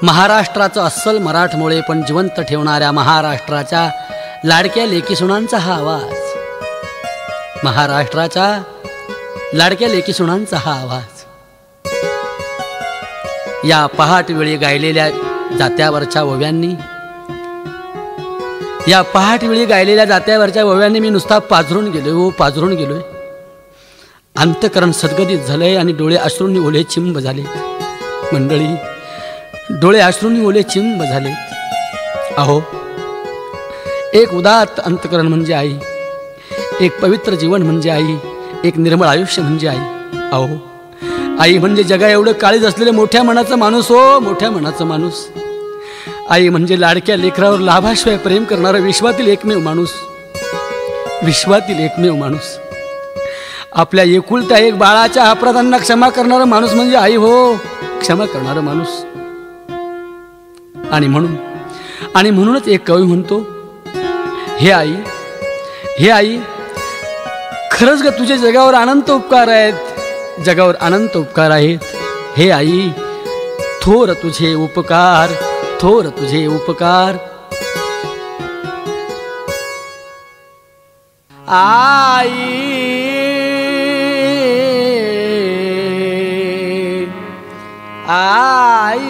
महाराष्ट्राचं अस्सल मराठमोळे पण जिवंत ठेवणाऱ्या महाराष्ट्राच्या लाडक्या लेकीसुणांचा हा आवाज, महाराष्ट्राच्या लाडक्या लेकीसुणांचा हा आवाज. या पहाटवेळी गायलेल्या जात्यावरच्या ओव्यांनी, या पहाटवेळी गायलेल्या जात्यावरच्या ओव्यांनी मी नुसता पाझरून गेलोय. अंतकरण सद्गदित झालंय आणि डोळे अश्रूंनी ओले चिंब झाले. मंडळी, डोळे अश्रूंनी ओले चिंब झाले. अहो, एक उदात्त अंतकरण म्हणजे आई, एक पवित्र जीवन म्हणजे आई, एक निर्मळ आयुष्य म्हणजे आई. अहो, आई म्हणजे जगा एवढं काळीज असलेलं मोठ्या मनाचा माणूस. हो, मोठ्या मनाचा माणूस. आई म्हणजे लाडक्या लेकरावर लाभाशिवाय प्रेम करणारा विश्वातील एकमेव माणूस, विश्वातील एकमेव माणूस. आपल्या एकुलत्या एक बाळाच्या अपराधांना क्षमा करणारा माणूस म्हणजे आई. हो, क्षमा करणारा माणूस. आणि म्हणूनच एक कवी म्हणतो, हे आई, हे आई, खरंच ग तुझे जगावर अनंत उपकार आहेत, जगावर अनंत उपकार आहेत. हे आई, थोर तुझे उपकार, थोर तुझे उपकार. आई, आई,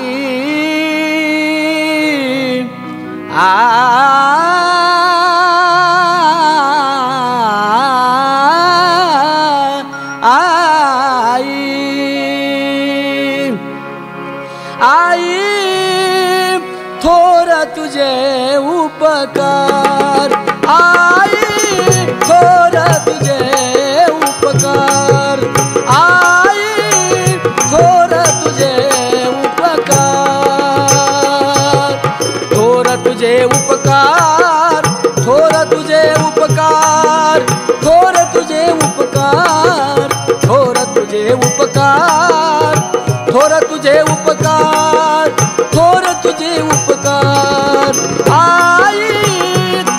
आई, थोर तुझे उपकार. आई, थोर तुझे उपकार. आई, थोर तुझे उपकार. थोर तुझे उपकार, थोर तुझे उपकार, थोर तुझे उपकार, थोर तुझे उपकार, थोर तुझे उपकार, थोर तुझे उपकार. आई,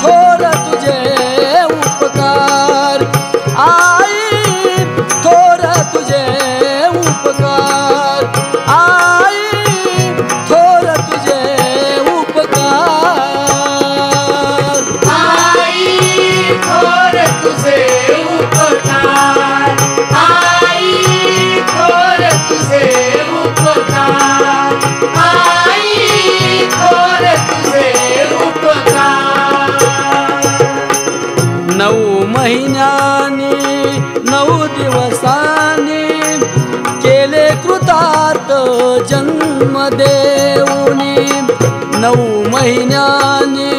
थोर तुझे उपकार. आई, थोर तुझे उपकार. आई, थोर तुझे उपकार. आई, थोर तुझे उपकार. आई, थोर तुझे उपकार. आई, थोर तुझे उपकार. 9 महिन्याने 9 दिवसाने केले कृतार्थ जन्म देऊनी. 9 महिन्याने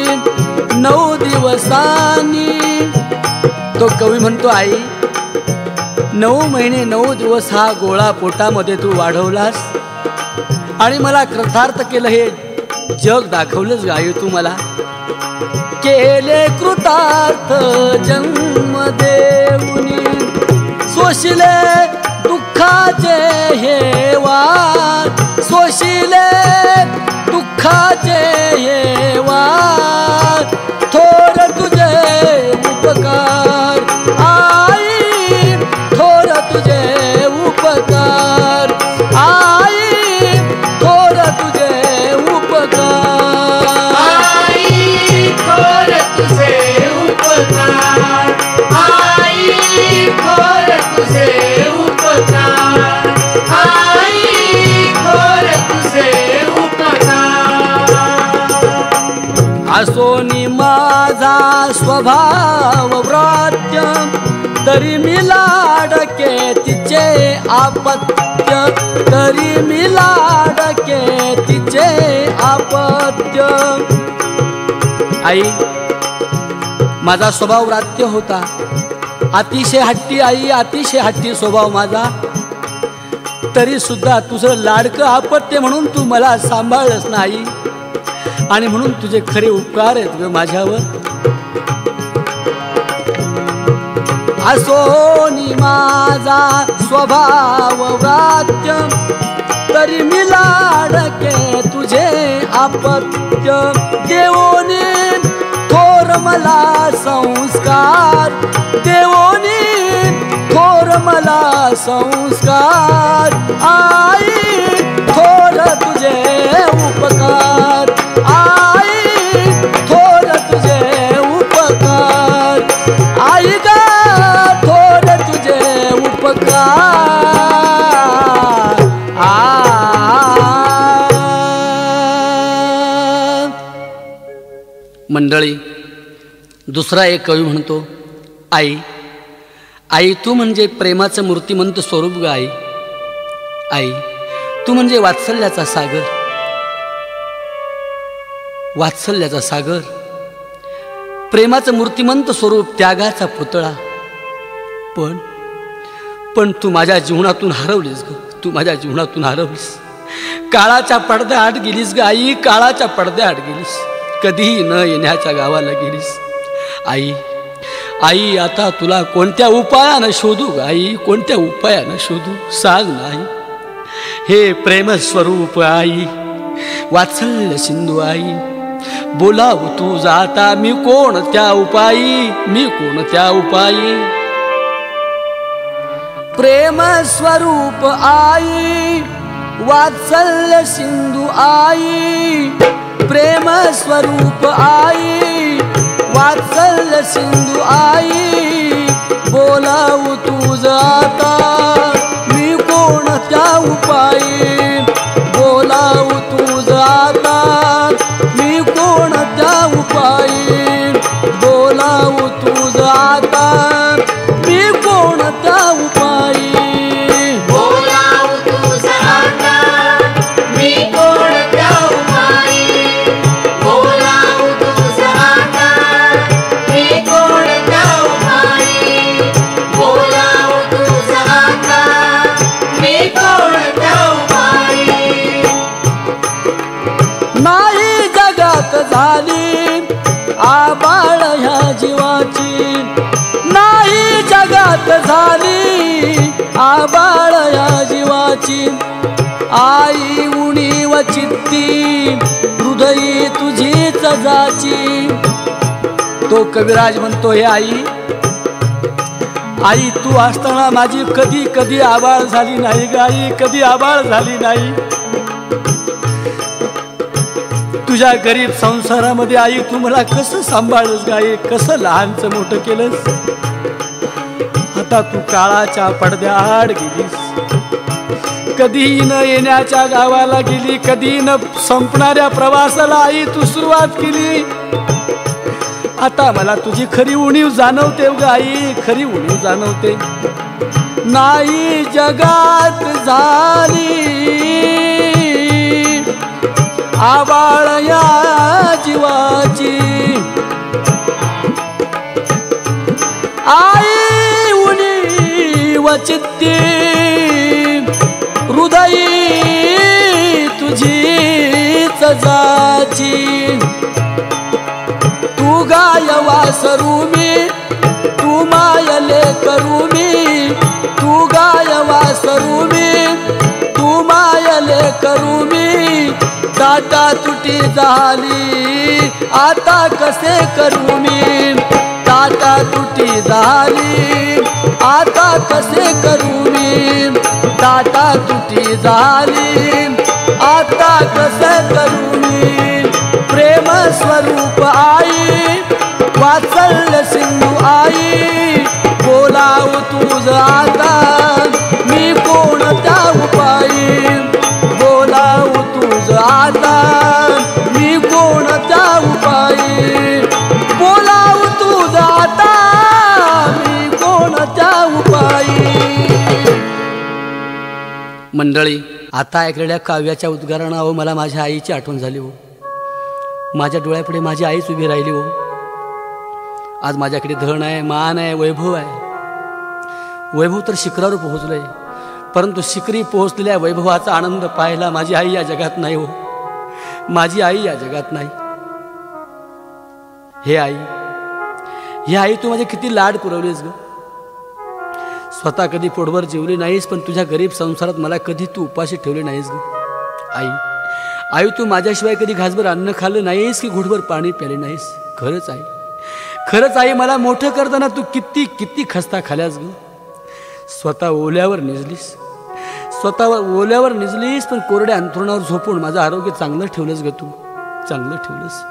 9 दिवसांनी तो कवी म्हणतो, आई, 9 महिने 9 दिवस हा गोळा पोटामध्ये तू वाढवलास आणि मला कृतार्थ केलं, हे जग दाखवलंच गाई तू मला. केले कृतार्थ जन्म देऊनी. सोशिले दुःखाचे हे वार, सोशिले दुःखाचे हे वार. थोर तुझे उपकार. आई, थोर तुझे उपकार. आई, थोर तुझे उपकार. आई, थोर तुझे उपकार. आई, थोर तुझे उपकार. आई, थोर तुझे उपकार. असोनी माझा स्वभाव व्रात्य, तरी मी लाडके तिचे आपत्य, तरी मी लाडके तिचे आपत्य. आई, माझा स्वभाव व्रात्य होता, अतिशय हट्टी आई, अतिशय हट्टी स्वभाव माझा. तरी सुद्धा तुझं लाडकं आपत्य म्हणून तू मला सांभाळलंस नाही, आणि म्हणून तुझे खरे उपकार आहेत ग माझ्यावर. असोनी माझा स्वभाव व्रात्य, तरी मी लाडके तुझे आपत्य. देवोनी थोर मला संस्कार, देवोनी थोर मला संस्कार. आई, थोर तुझे उपकार. मंडळी, दुसरा एक कवी म्हणतो, आई आई तू म्हणजे प्रेमाचं मूर्तिमंत स्वरूप ग आई. आई तू म्हणजे वात्सल्याचा सागर, वात्सल्याचा सागर, प्रेमाचं मूर्तिमंत स्वरूप, त्यागाचा पुतळा. पण तू माझ्या जीवनातून हरवलीस ग, तू माझ्या जीवनातून हरवलीस. काळाच्या पडद्याआड गेलीस ग आई, काळाच्या पडद्याआड गेलीस. कधीही न येण्याच्या गावाला गेलीस. आई आई आता तुला कोणत्या उपायानं शोधू ग आई, कोणत्या उपायानं शोधू, सांग नाही. हे प्रेमस्वरूप आई, वात्सल्य सिंधू आई, बोलाव तू जाता मी कोणत्या उपायी, मी कोणत्या उपायी. प्रेमस्वरूप आई, वात्सल्य सिंधू आई, प्रेमस्वरूप आई, वात्सल्य सिंधू आई, बोलावू तू जाता मी कोणत्या उपायी, बोलावू तू जाता मी कोणत्या उपायी, बोलावू तू जाता मी कोणत्या उपायी. बोलावू तू जाता मी कोणत्या उपायी, बोलावू तू जाता मी कोणत्या उपायी, बोलावू तू जाता मी कोणत्या उपायी. नाही जगात झाली आबाळ ह्या जीवाची, नाही जगात झाली आबाळ ह्या जीवाची. आई उणीव चित्ती हृदयी तुझीच जाची. तो कविराज म्हणतो, हे आई आई तू असताना माझी कधी कधी आबाळ झाली नाही ग आई, कधी आबाळ झाली नाही. तुझ्या गरीब संसारामध्ये आई तू मला कसं सांभाळलंस ग आई, कसं लहानचं मोठं केलंस. आता तू काळाच्या पडद्याआड गेलीस, कधी न येण्याच्या गावाला गेली, कधी न संपणाऱ्या प्रवासाला आई तू सुरुवात केली. आता मला तुझी खरी उणीव जाणवते ग आई, खरी उणीव जाणवते. नाही जगात झाली आबाळ या जीवाची, आई उणीव चित्ती हृदयी तुझीच जाची. तू गाय वासरू मी, तू मायले करू मी, तू गाय वासरू मी, तू मायले करू मी. टाटा तुटी झाली आता कसे करू मी, टाटा तुटी झाली आता कसे करू मी, टाटा तुटी झाली आता कसे करू मी. प्रेम स्वरूप आई, वात्सल्य सिंधू आई, बोलाव तुझ आता मी कोणत्या उपायी, बोलाव तुझ आता मी कोणत्या उपायी, बोलाव तुझ आता मी कोणत्या उपायी. मंडळी, आता ऐकलेल्या काव्याच्या उद्गारानं मला माझ्या आईची आठवण झाली हो. माझ्या डोळ्यापुढे माझी आईच उभी राहिली हो. आज माझ्याकडे धन आहे, मान आहे, वैभव आहे. वैभव तर शिखरावर पोहोचलंय, परंतु शिखरी पोहोचलेल्या वैभवाचा आनंद पाहायला माझी आई या जगात नाही हो, माझी आई या जगात नाही. हे आई तू माझे किती लाड पुरवलीस ग. स्वतः कधी पोटभर जेवली नाहीस, पण तुझ्या गरीब संसारात मला कधी तू उपाशी ठेवले नाहीस ग. आई तू माझ्याशिवाय कधी घासभर अन्न खाल्लं नाहीस की घुटभर पाणी प्याले नाहीस. खरंच आई मला मोठं करताना तू किती किती खस्ता खाल्यास ग. स्वतः ओल्यावर निजलीस, पण कोरड्या अंथरुणावर झोपून माझं आरोग्य चांगलं ठेवलंस ग तू, चांगलं ठेवलंस.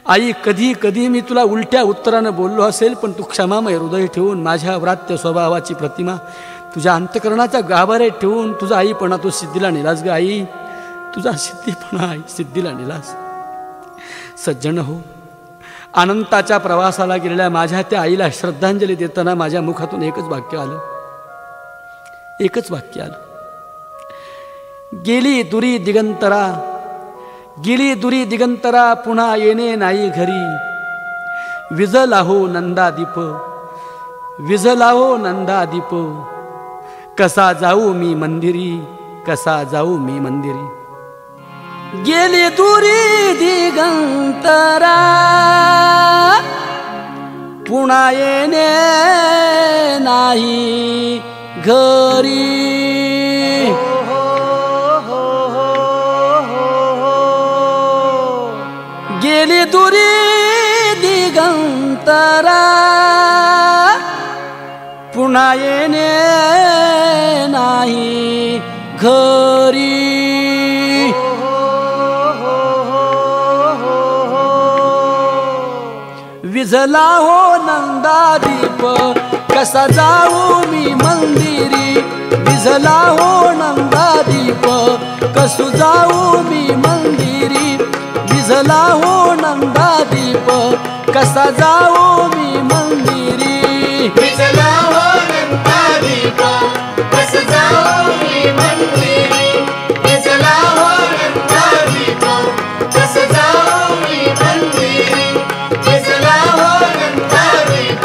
आई कधी कधी मी तुला उलट्या उत्तरानं बोललो असेल, पण तू क्षमामय हृदय ठेवून माझ्या व्रात्य स्वभावाची प्रतिमा तुझ्या अंतकरणाच्या गाभाऱ्यात ठेवून तुझा आईपणा तू सिद्धीला नेलास ग आई, तुझा सिद्धीपणा आई सिद्धीला नेलास. सज्जन हो, अनंताच्या प्रवासाला गेलेल्या माझ्या त्या आईला श्रद्धांजली देताना माझ्या मुखातून एकच वाक्य आलं, एकच वाक्य आलं. गेली दुरी दिगंतरा, गेली दुरी दिगंतरा, पुन्हा येणे नाही घरी. विझला हो नंदादीप, विझला हो नंदादीप, कसा जाऊ मी मंदिरी, कसा जाऊ मी मंदिरी. गेली दुरी दिगंतरा, पुन्हा येणे नाही घरी. गेली दुरी दिगंतरा, पुन्हा येणे नाही घरी. विझला हो नंदादीप, कसा जाऊ मी मंदिरी. विझला हो नंदादीप, कसू जाऊ मी मंदिरी. विझला हो नंदादीप, कसा जाऊ मी मंदिरी. विझला हो नंदादीप, कसा जाऊ मी मंदिरी. विझला हो नंदादीप, कसा जाऊ मी मंदिरी. विझला हो नंदादीप,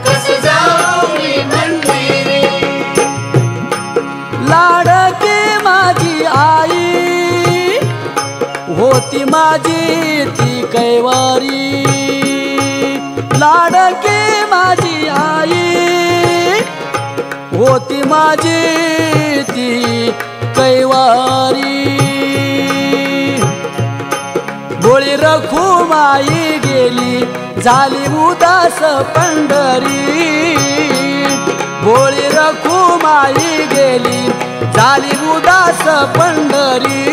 कसा जाऊ मी मंदिरी. लाडकी माझी आई होती माझी ती कैवारी. लाडकी माझी आई होती माझी ती कैवारी. भोळी रखुमाई गेली झाली उदास पंढरी. भोळी रखुमाई गेली झाली उदास पंढरी.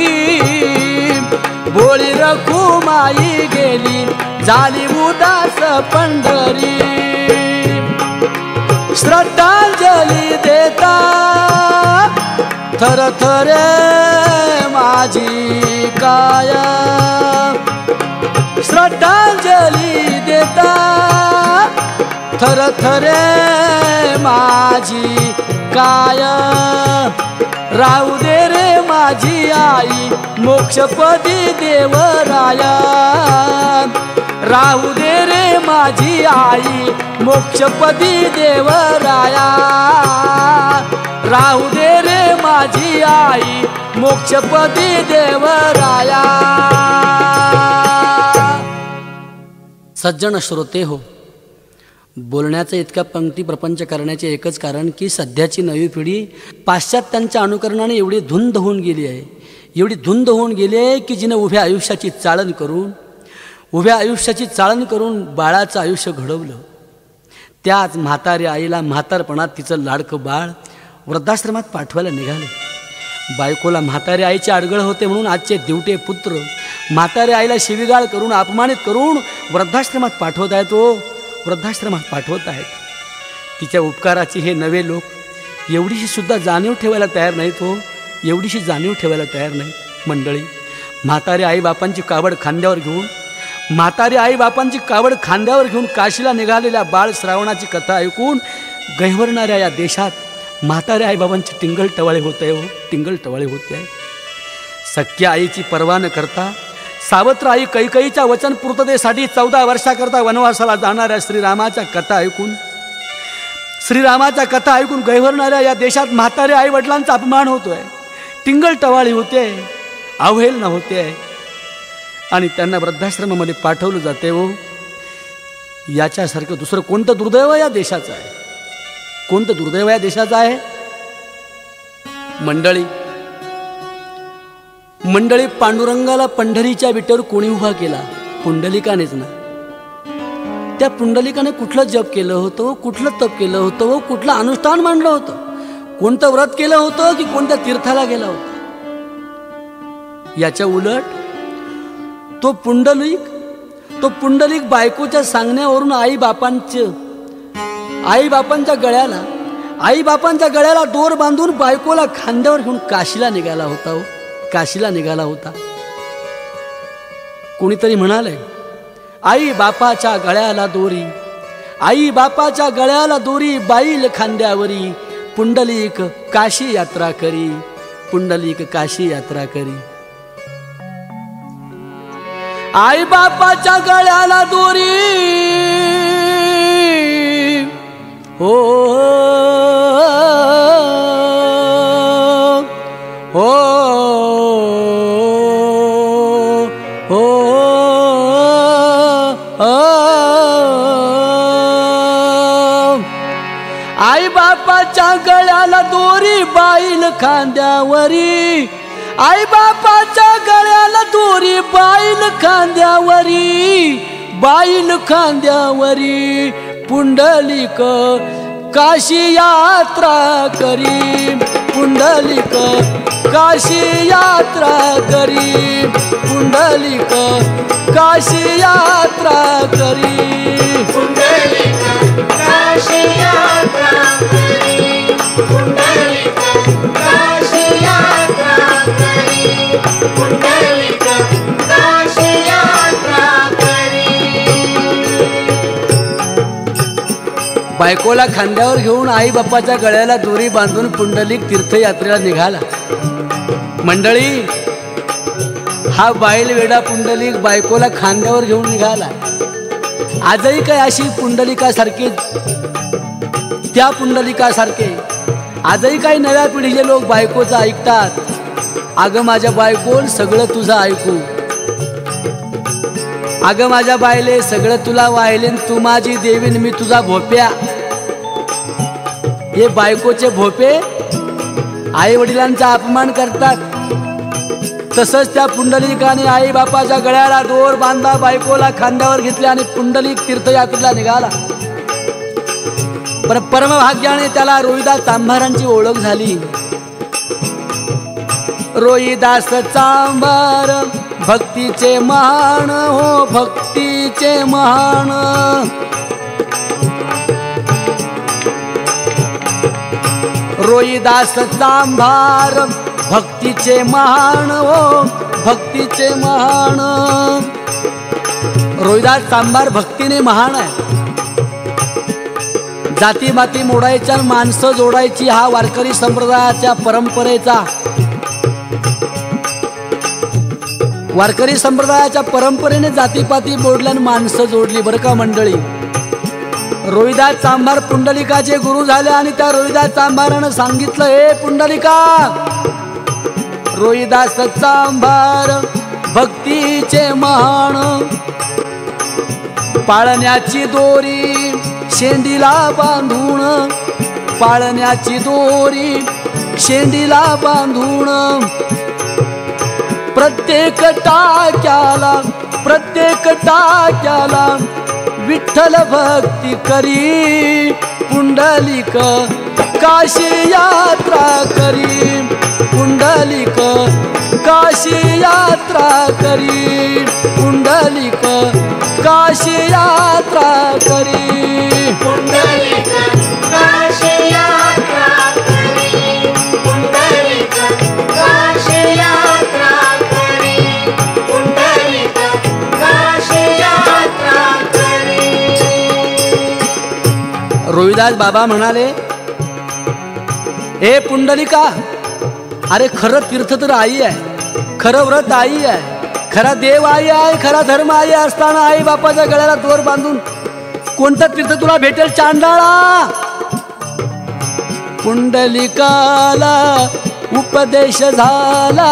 भोळी रखुमाई गेली झाली उदास पंढरी. श्रद्धांजली देता थरथरे माझी काया. श्रद्धांजली देता थरथरे माझी काया. राहू दे रे माझी आई मोक्षपदी देवराया. राहू दे रे माझी आई मोक्षपदी देवराया. राहू दे रे माझी आई मोक्षपदी देवराया. सज्जन श्रोते हो, बोलण्याचं इतका पंक्ती प्रपंच करण्याचे एकच कारण की सध्याची नवी पिढी पाश्चात्यांच्या अनुकरणाने एवढी धुंद होऊन गेली आहे, एवढी धुंद होऊन गेली आहे की जिने उभ्या आयुष्याची चाळण करून बाळाचं आयुष्य घडवलं. त्याच म्हाताऱ्या आईला म्हातारपणात तिचं लाडकं बाळ वृद्धाश्रमात पाठवायला निघाले. बायकोला म्हाताऱ्या आईचे अडगळ होते म्हणून आजचे दिवटे पुत्र म्हाताऱ्या आईला शिवीगाळ करून अपमानित करून वृद्धाश्रमात पाठवत आहेत. वृद्धाश्रमात पाठवत आहेत. तिच्या उपकाराची हे नवे लोक एवढीशी सुद्धा जाणीव ठेवायला तयार नाहीत. एवढीशी जाणीव ठेवायला तयार नाहीत. मंडळी, म्हाताऱ्या आईबापांची कावड खांद्यावर घेऊन काशीला निघालेल्या बाळ श्रावणाची कथा ऐकून गहिवरणाऱ्या या देशात म्हाताऱ्या आईबाबांची टिंगल टवाळे होते आहे. सख्या आईची पर्वा न करता सावत्र आई कैकईच्या वचन पूर्ततेसाठी 14 वर्षाकरता वनवासाला जाणाऱ्या श्रीरामाच्या कथा ऐकून गहिवरणाऱ्या या देशात म्हाताऱ्या आई वडिलांचा अपमान होतोय, टिंगल टवाळी होते, अवहेलना होते आणि त्यांना वृद्धाश्रमामध्ये पाठवलं जाते. याच्यासारखं दुसरं कोणतं दुर्दैव या देशाचं आहे? कोणतं दुर्दैव या देशाचं आहे? मंडळी, पांडुरंगाला पंढरीच्या विटेवर कोणी उभा केला? पुंडलिकानेच ना. त्या पुंडलिकाने कुठलं जप केलं होतं, कुठलं तप केलं होतं, कुठलं अनुष्ठान मांडलं होतं, कोणतं व्रत केलं होतं की कोणत्या तीर्थाला गेला होता? याच्या उलट तो पुंडलिक बायकोच्या सांगण्यावरून आईबापांच्या गळ्याला दोर बांधून बायकोला खांद्यावर घेऊन काशीला निघाला होता. कोणीतरी म्हणालंय, आई बापाच्या गळ्याला दोरी, आई बापाच्या गळ्याला दोरी, बाईल खांद्यावरी, पुंडलिक काशी यात्रा करी, पुंडलिक काशी यात्रा करी. आई बापाच्या गळ्याला दोरी, हो हो हो आई बापाच्या गळ्याला दोरी, बाईल खांद्यावरी, आई बापाच्या गळ्याला दोरी, बाईल खांद्यावरी, बाईल खांद्यावरी, पुंडलिक काशी यात्रा करी, पुंडलिक काशी यात्रा करी, पुंडलिक काशी यात्रा करी, पुंडलिक काशी यात्रा करी, पुंडलिक काशी यात्रा करी, पुंडलिक काशी यात्रा करी. बायकोला खांद्यावर घेऊन आई बाप्पाच्या गळ्याला दोरी बांधून पुंडलिक तीर्थयात्रेला निघाला. मंडळी, हा बाईल वेडा पुंडलिक बायकोला खांद्यावर घेऊन निघाला. आजही काय अशी पुंडलिकासारखी, त्या पुंडलिकासारखे आजही काही नव्या पिढीचे लोक बायकोचं ऐकतात. अगं माझ्या बायकोल सगळं तुझं ऐकू, अगं माझ्या बायले सगळं तुला वाहिलेन, तू माझी देवीन मी तुझा भोप्या. हे बायकोचे भोपे आई वडिलांचा अपमान करतात. तसंच त्या पुंडलिकाने आई बापाच्या गळ्याला दोर बांधला, बायकोला खांद्यावर घेतले आणि पुंडलिक तीर्थयात्रेला निघाला. पण परमभाग्याने त्याला रोहिदास चांभारांची ओळख झाली. रोहिदास चांभार भक्तीचे महान, हो भक्तीचे महान. रोहिदास चांभार भक्तीचे महान, हो भक्तीचे महान. रोहिदास चांभार भक्तीने महान आहे. जाती माती मोडायच्या, माणसं जोडायची, हा वारकरी संप्रदायाच्या परंपरेचा, वारकरी संप्रदायाच्या परंपरेने जातीपाती मोडल्याने माणसं जोडली बरं का मंडळी. रोहिदास चांभार पुंडलिकाचे गुरु झाले आणि त्या रोहिदास चांभारानं सांगितलं, हे पुंडलिका, रोहिदास चांभार भक्तीचे महान. पाळण्याची दोरी शेंडीला बांधून, पाळण्याची दोरी शेंडीला बांधून, प्रत्येक टाक्याला, प्रत्येक टाक्याला विठ्ठल भक्ती करी, पुंडलिक काशी यात्रा करी, पुंडलिक काशी यात्रा करी, पुंडलिक काशी यात्रा करी, पुंडलिक काशी यात्रा करी, पुंडलिक काशी यात्रा करी, पुंडलिक काशी यात्रा करी. रोहिदास बाबा म्हणाले, हे पुंडलिका, अरे खरं तीर्थ तर आई आहे, खरं व्रत आई आहे, खरा देव आई आहे, खरा धर्म आई असताना आई बापाच्या गळ्याला दोर बांधून कोणतं तीर्थ तुला भेटेल चांडाळा. पुंडलिकाला उपदेश झाला,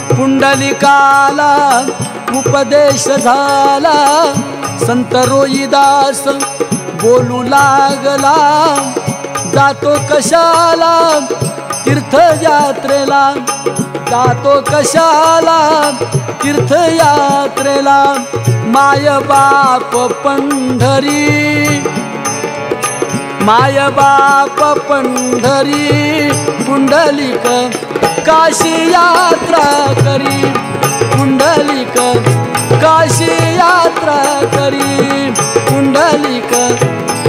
पुंडलिकाला उपदेश झाला, संत रोहिदास बोलू लागला, जातो कशाला तीर्थयात्रेला, जातो कशाला तीर्थयात्रेला, माय बाप पंढरी, माय बाप पंढरी, पुंडलिक काशी यात्रा करी, पुंडलिक काशी यात्रा करी, पुंडलिक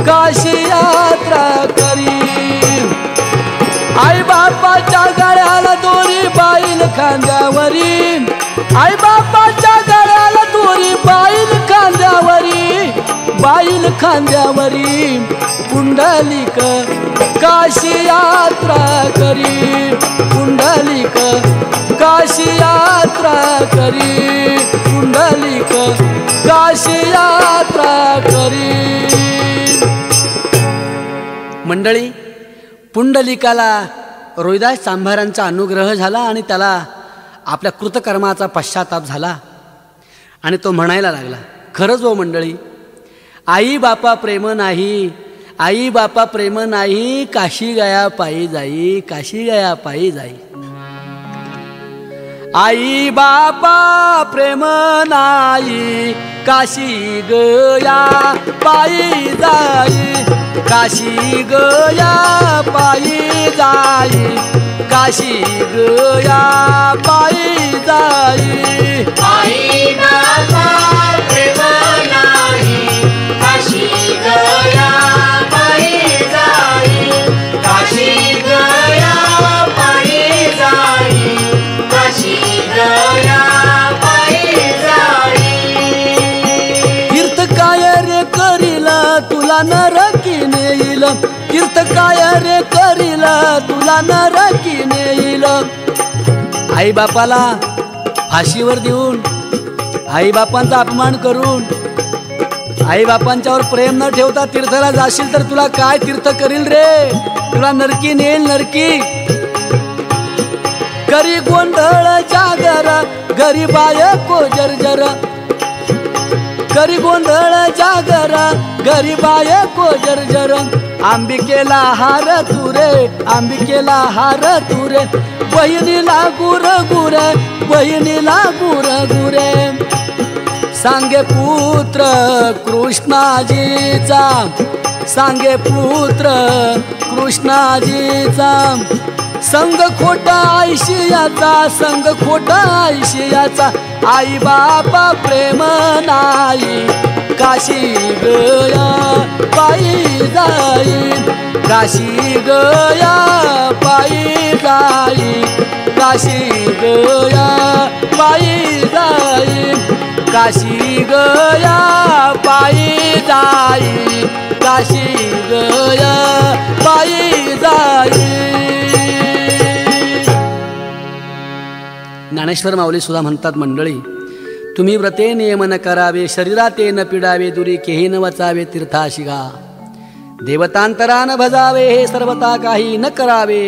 काशी यात्रा करी. आई बापाच्या गळ्याला दोरी, बाईल खांद्यावरी, आई बापाच्या गळ्याला दोरी बाईल खांद्यावरी, बाईल खांद्यावरी, पुंडलिक काशी यात्रा करी, पुंडलिक काशी यात्रा करी, पुंडलिक काशी यात्रा करी. मंडळी, पुंडलिकाला रोहिदास चांभारांचा अनुग्रह झाला आणि त्याला आपल्या कृतकर्माचा पश्चाताप झाला आणि तो म्हणायला लागला, खरंच हो मंडळी, आई बापा प्रेम नाही, आई बापा प्रेम नाही, काशी गया पायी जाई, काशी गया पायी जाई. आई बापा प्रेम नाही, काशी गया पायी जाई, काशी गया पायी जाई, काशी गया पायी जाई. आई बाबा प्रेम नाही, काशी गया पायी जाई, काशी गया पायी जाई, काशी गया पायी जाई. तीर्थ काय रे करीला तुला नरकी नेईल, तीर्थ काय रे करीला तुला नरकी नेईल. आई बापाला फाशीवर देऊन, आई बापांचा अपमान करून, आई बापांच्यावर प्रेम न ठेवता तीर्थाला जाशील तर तुला काय तीर्थ करील रे, तुला नरकी नेईल नरकी. करी गोंधळ जागर घरी बायको जर्जर, करी गोंधळ जागर घरी बायको जर्जर. अंबिकेला हार तुरे, अंबिकेला हार तुरे, बहिणीला गुर गुरे, बहिणीला गुर गुरे. सांगे पुत्र कृष्णाजीचा, सांगे पुत्र कृष्णाजीचा. संग खोटा आयशियाचा, संग खोटा आयशियाचा. आई बापा प्रेम नाही, काशी गया पायी जाई, काशी गया पायी जाई, काशी गया पायी जाई, काशी गया पायी जाई, काशी गया पायी जाई. ज्ञानेश्वर माऊली सुद्धा म्हणतात, मंडळी, तुम्ही व्रते नियम न करावे, शरीराते न पिडावे, दुरी केही न वचावे, तीर्थाशिगा देवतांतरा न भजावे, हे सर्वता काही न करावे,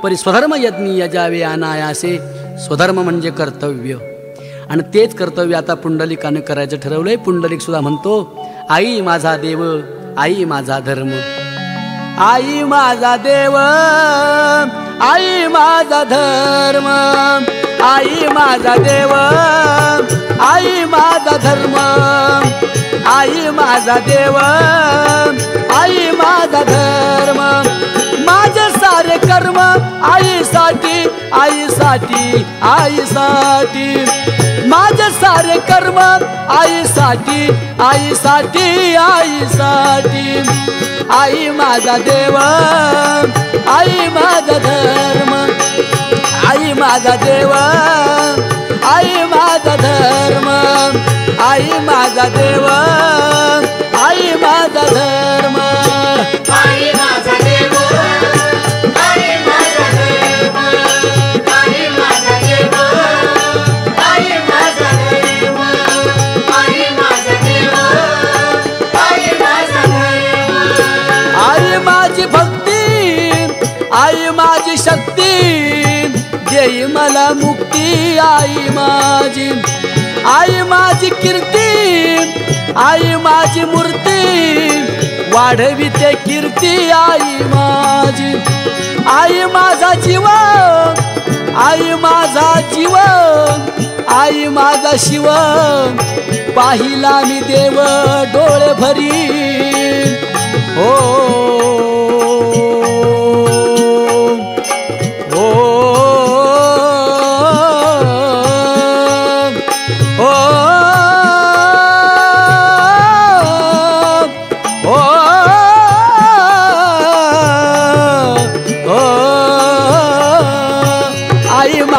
परी स्वधर्म यज्ञी यजावे अनायासे. स्वधर्म म्हणजे कर्तव्य आणि तेच कर्तव्य आता पुंडलिकानं करायचं ठरवलंय. पुंडलिक सुद्धा म्हणतो, आई माझा देव, आई माझा धर्म, आई माझा देव, आई माझा धर्म, आई माझा देव, आई माझा धर्म, आई माझा देव, आई माझा धर्म. माझे सारे कर्म आईसाठी, आईसाठी, आईसाठी. माझे सारे कर्म आईसाठी, आईसाठी, आईसाठी. आई माझा देव, आई माझा धर्म, आई माझा देव, आई माझा धर्म, आई माझा देव, आई माझा धर्म. आई माझा देव, आई माझा धर्म, आई माझा देव, आई माझा धर्म, आई माझा देव, आई माझा धर्म. आई माझी भक्ती, आई माझी शक्ती, देई मला मुक्ती. आई माझी, आई माझी कीर्ती, आई माझी मूर्ती, वाढविते कीर्ती. आई माझी, आई माझा जीव, आई माझा जीव, आई माझा शिव. पाहिला मी देव डोळे भरी, हो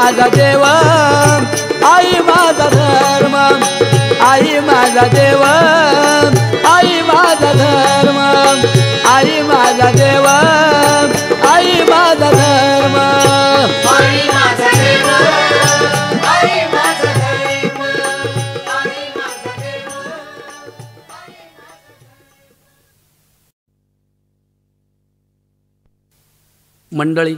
माझा देव, आई माझा धर्म, आई माझा देव, आई माझा धर्म, आई माझा देव, आई माझा धर्म, आई माझा देव, आई माझा धर्म, आई माझा देव. मंडळी,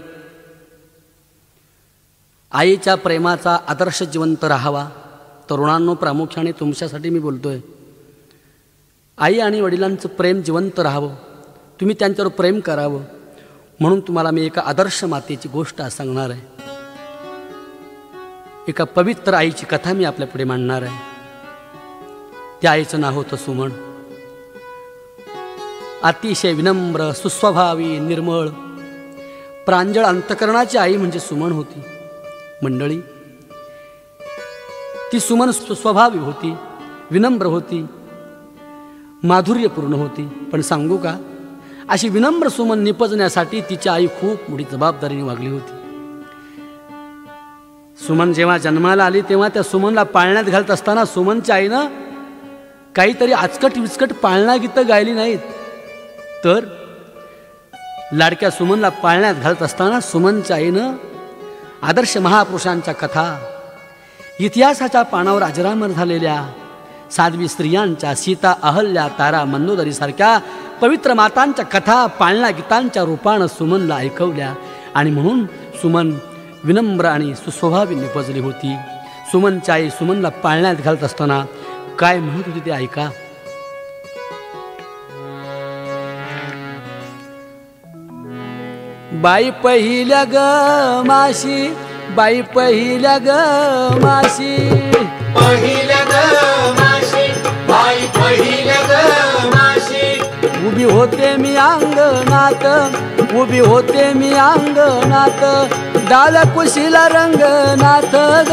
आईच्या प्रेमाचा आदर्श जिवंत राहावा. तरुणांनो, प्रामुख्याने तुमच्यासाठी मी बोलतोय. आई आणि वडिलांचं प्रेम जिवंत राहावं, तुम्ही त्यांच्यावर प्रेम करावं, म्हणून तुम्हाला मी एका आदर्श मातेची गोष्ट आज सांगणार आहे. एका पवित्र आईची कथा मी आपल्या पुढे मांडणार आहे. त्या आईचं नाव होतं सुमन. अतिशय विनम्र, सुस्वभावी, निर्मळ, प्रांजळ अंतकरणाची आई म्हणजे सुमन होती. मंडळी, ती सुमन सुस्वभावी होती, विनम्र होती, माधुर्यपूर्ण होती. पण सांगू का, अशी विनम्र सुमन निपजण्यासाठी तिची आई खूप मोठी जबाबदारीने वागली होती. सुमन जेव्हा जन्माला आली तेव्हा त्या सुमनला पाळण्यात घालत असताना सुमनच्या आईनं काहीतरी आचकट विचकट पाळणा गीतं गायली नाहीत, तर लाडक्या सुमनला पाळण्यात घालत असताना सुमनच्या आईनं आदर्श महापुरुषांच्या कथा, इतिहासाच्या पानावर अजरामर झालेल्या साध्वी स्त्रियांच्या, सीता, अहल्या, तारा, मंदोदरीसारख्या पवित्र मातांच्या कथा पाळणा गीतांच्या रूपानं सुमनला ऐकवल्या. आणि म्हणून सुमन विनम्र आणि सुस्वभावी निपजली होती. सुमनच्या आई सुमनला पाळण्यात घालत असताना काय म्हणत होती ते ऐका. बाई पहिल्या ग माशी, बाई पहिल्या ग माशी, पहिल्या ग माशी, बाई पहिल्या ग माशी. उभी होते मी अंगणात, उभी होते मी अंगणात, डाल कुशीला रंगनाथ ग,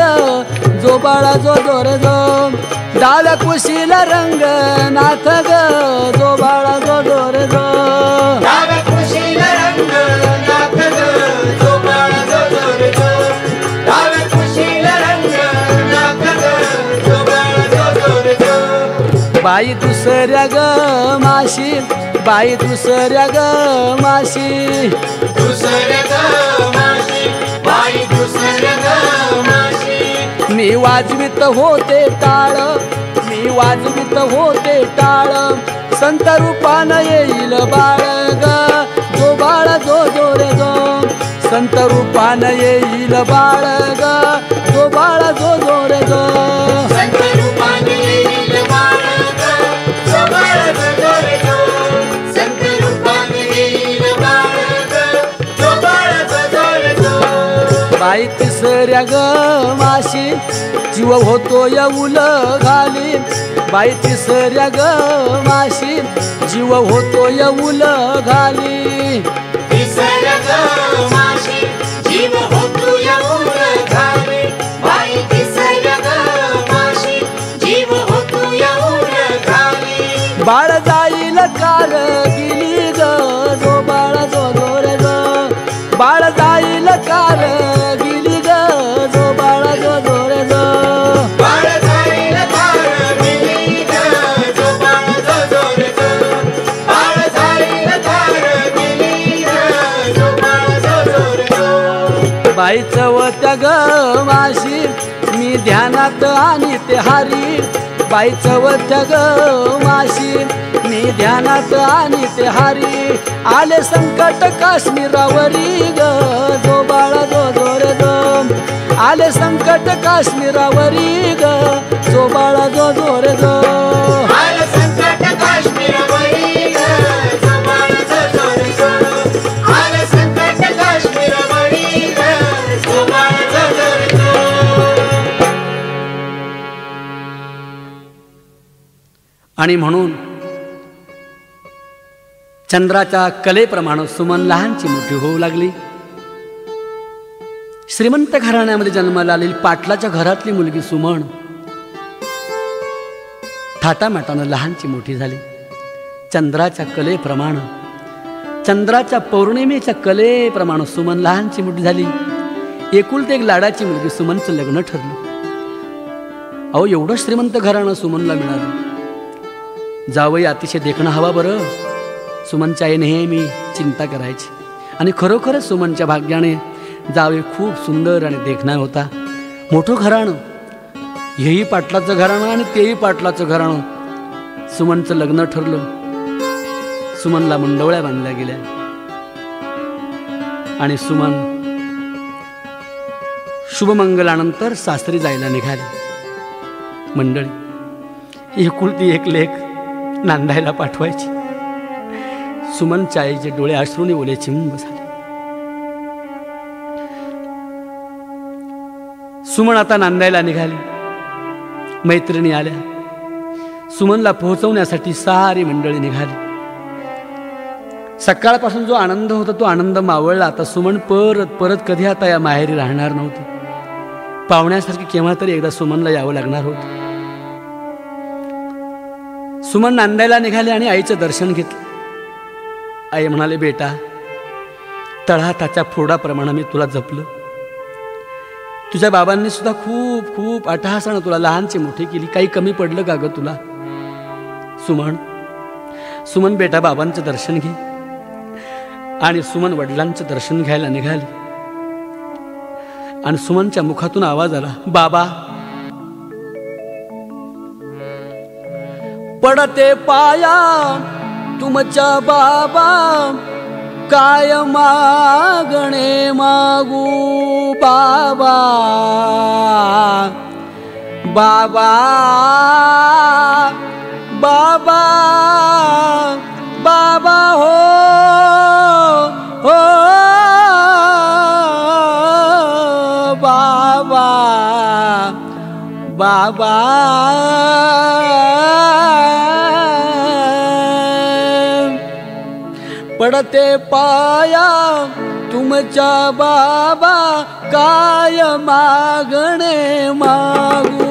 जो बाळा जो जोर जो, डाल कुशीला रंगनाथ ग, जो बाळा जो जोर जो, डाल कुशीला रंगनाथ ग, जो बाळा जो जोर जो, डाल कुशीला रंगनाथ ग, जो बाळा जो जोर जो. बाई दुसऱ्या ग माशी, बाई दुसऱ्या ग माशी, दुसऱ्या ग माशी, बाई दुसऱ्या ग माशी. मी वाजवित होते टाळ, मी वाजवित होते टाळ, संत रूपानं येईल बाळ ग, जो बाळ जो जोर जो, संत रूपानं येईल बाळ ग, जो बाळ जो जोर जो, संत रूपाने येईल बाळ ग, जो बाळ जो जोर जो, संत रूपाने येईल बाळ ग, जो बाळ जो जोर जो. बाई तिसऱ्या ग माशी, जीव होतो येऊल घाली, बाई तिसऱ्या ग माशी, जीव होतो येऊल घाली, तिसऱ्या ग माशी, जीव होतो येऊल घाली, बाई तिसऱ्या ग माशी, जीव होतो येऊल घाली. बाळ जाईल कार गेली ग, जो बाळ जो जोर ग, बाळ जाईल कार गेली ग, जो बाळ जो जोर ग, बाळ जाईल कार गेली ग, जो बाळ जो जोर ग, बाळ जाईल कार गेली ग, जो बाळ जो जोर ग. बाई चवत्या ग माशी, मी ध्यानात आणि ते हारी, बाई चवत्या ग माशी, मी ध्यानात आणि ते हारी, आले संकट काश्मीरावरी ग, जो बाळा जो जोर ग, आले संकट काश्मीरावरी ग, जो बाळा जो जोर ग, आलं संकट काश्मीरावरी ग, जो बाळ जो जोर ग, आलं संकट काश्मीरावरी ग, जो बाळ जो जोर ग. आणि म्हणून चंद्राच्या कलेप्रमाणे सुमन लहानची मोठी होऊ लागली. श्रीमंत घराण्यामध्ये जन्माला आलेली पाटलाच्या घरातली मुलगी सुमन थाटामाटानं लहानची मोठी झाली. चंद्राच्या कलेप्रमाणे, चंद्राच्या पौर्णिमेच्या कलेप्रमाणे सुमन लहानची मोठी झाली. एकुलते एक लाडाची मुलगी सुमनचं लग्न ठरलं. अहो एवढं श्रीमंत घराणं सुमनला मिळालं. जावई अतिशय देखणं हवा बरं. सुमनच्या आई नेहमी चिंता करायची आणि खरोखरच सुमनच्या भाग्याने जावई खूप सुंदर आणि देखणा होता. मोठं घराणं, हेही पाटलाचं घराणं आणि तेही पाटलाचं घराणं. सुमनचं लग्न ठरलं. सुमनला मंडवळ्या बांधल्या गेल्या आणि सुमन शुभमंगलानंतर सासरी जायला निघाली. मंडळी, एकुलती एक लेक नांदायला पाठवायची. सुमनच्या आईचे डोळे अश्रूने ओले चिंब झाले. सुमन आता नांदायला निघाली. मैत्रिणी आल्या. सुमनला पोहोचवण्यासाठी सारी मंडळी निघाली. सकाळपासून जो आनंद होता तो आनंद मावळला. आता सुमन परत परत कधी आता या माहेरी राहणार नव्हती. पाहुण्यासारखी केव्हा तरी एकदा सुमनला यावं लागणार होतं. सुमन नांदायला निघाले आणि आईचं दर्शन घेतलं. आई म्हणाले, बेटा, तळहाताच्या फोडाप्रमाणे मी तुला जपलं. तुझ्या बाबांनी सुद्धा खूप खूप अट्टहासानं तुला लहानची मोठी केली. काही कमी पडलं का ग तुला? सुमन बेटा, बाबांचं दर्शन घे. आणि सुमन वडिलांचं दर्शन घ्यायला निघाली. आणि सुमनच्या मुखातून आवाज आला, बाबा. पडते पाया तुमच्या बाबा, काय मागणे मागू बाबा. बाबा बाबा बाबा हो हो बाबा बाबा. पडते पाया तुमच्या बाबा, काय मागणे मागू.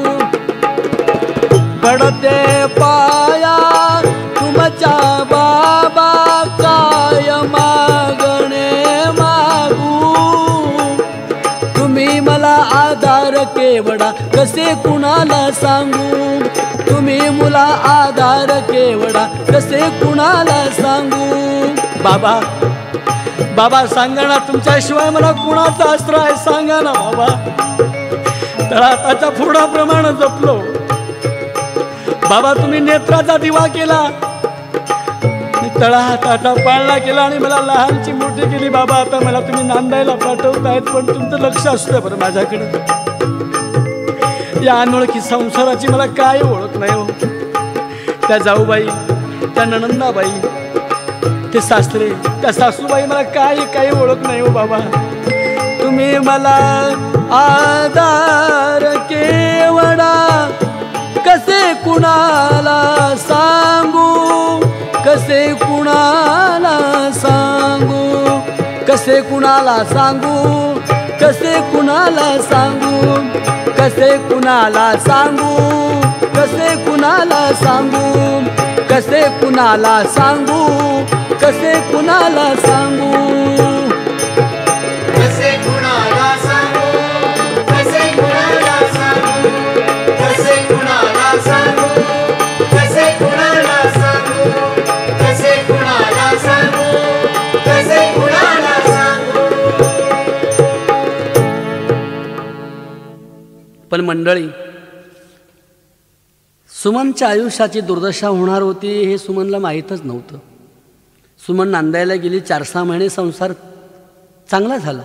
पडते पाया तुमच्या बाबा, काय मागणे मागू. तुम्ही मला आधार केवडा, कसे कुणाला सांगू. तुम्ही मुला आधार केवडा, कसे कुणाला सांगू. बाबा बाबा सांगा ना, तुमच्याशिवाय मला कुणाचा आश्रय आहे सांगा ना बाबा. तळहाताच्या फोडाप्रमाणे जपलो बाबा. तुम्ही नेत्राचा दिवा केला, तळहाताचा पाळणा केला आणि मला लहानची मोठी केली बाबा. आता मला तुम्ही नांदायला पाठवतायत, पण तुमचं लक्ष असतं बरं माझ्याकडे. या अनोळखी संसाराची मला काय ओळख नाही हो. त्या जाऊबाई, त्या नणंदाबाई, ते सासरे, त्या सासूबाई, मला काही ओळख नाही हो बाबा. तुम्ही मला आधार केवडा, कसे कुणाला सांगू. कसे कुणाला सांगू. कसे कुणाला सांगू. कसे कुणाला सांगू. कसे कुणाला सांगू. कसे कुणाला सांगू. कसे कुणाला सांगू. कसे कुणाला सांगू. कसे कुणाला सांगू. कसे कुणाला सांगू. कसे कुणाला सांगू. कसे कुणाला सांगू. कसे कुणाला सांगू. कसे कुणाला सांगू. पण मंडळी, सुमनच्या आयुष्याची दुर्दशा होणार होती हे सुमनला माहीतच नव्हतं. सुमन नांदायला गेली. 4-6 महिने संसार चांगला झाला.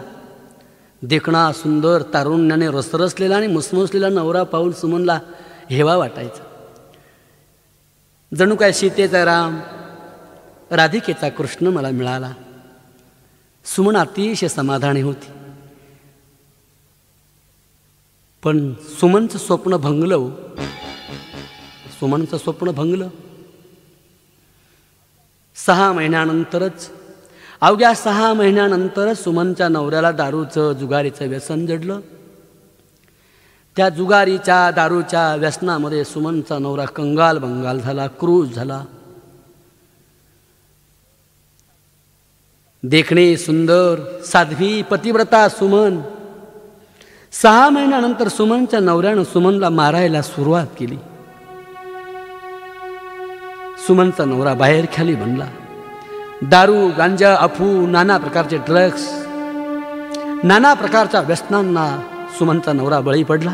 देखणा, सुंदर, तारुण्याने रसरसलेला आणि मुसमुसलेला नवरा पाहून सुमनला हेवा वाटायचा. जणू काय सीतेचा राम, राधिकेचा कृष्ण मला मिळाला. सुमन अतिशय समाधानी होती. पण सुमनचं स्वप्न भंगलं. सुमनचं स्वप्न भंगलं. 6 महिन्यानंतरच, अवघ्या 6 महिन्यानंतरच सुमनच्या नवऱ्याला दारूचं, जुगारीचं व्यसन जडलं. त्या जुगारीच्या, दारूच्या व्यसनामध्ये सुमनचा नवरा कंगाल बंगाल झाला, क्रूर झाला. देखणे, सुंदर, साध्वी, पतिव्रता सुमन 6 महिन्यानंतर सुमनच्या नवऱ्यानं सुमनला मारायला सुरुवात केली. सुमनचा नवरा बाहेर खाली बनला. दारू, गांजा, अफू, नाना प्रकारचे ड्रग्स, नाना प्रकारच्या व्यसनांना सुमनचा नवरा बळी पडला,